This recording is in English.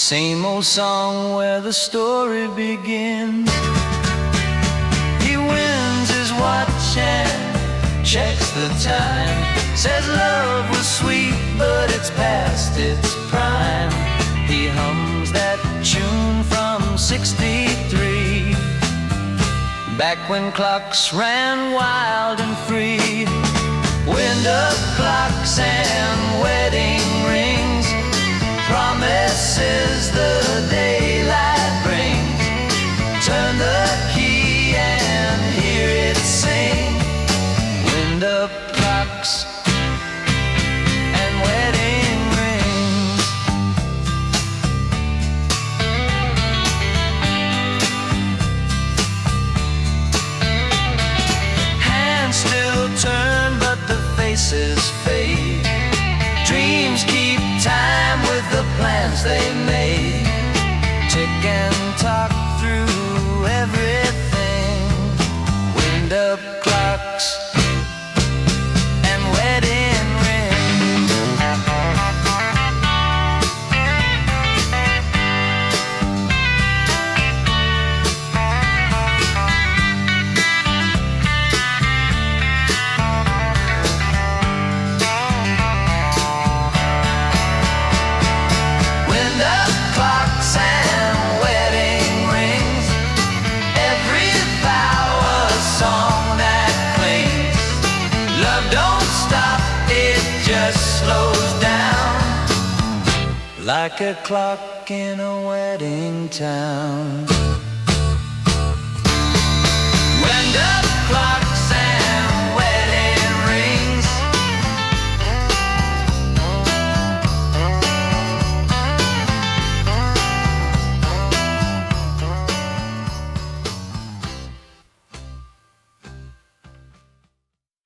Same old song where the story begins. He wins his watch and checks the time. Says love was sweet, but it's past its prime. He hums that tune from '63, back when clocks ran wild and free. Windup clocks and wedding rings, promises the daylight brings. Turn the key and hear it sing. Windup clocks and wedding rings. Hands still turn, but the faces fade. Dreams keep time with the plans they made. Tick and talk through everything. Windup clocks and wedding rings. Windup clocks and wedding rings. Every vow a song that clings. Love don't stop, it just slows down, like a clock in a wedding town. Windup clock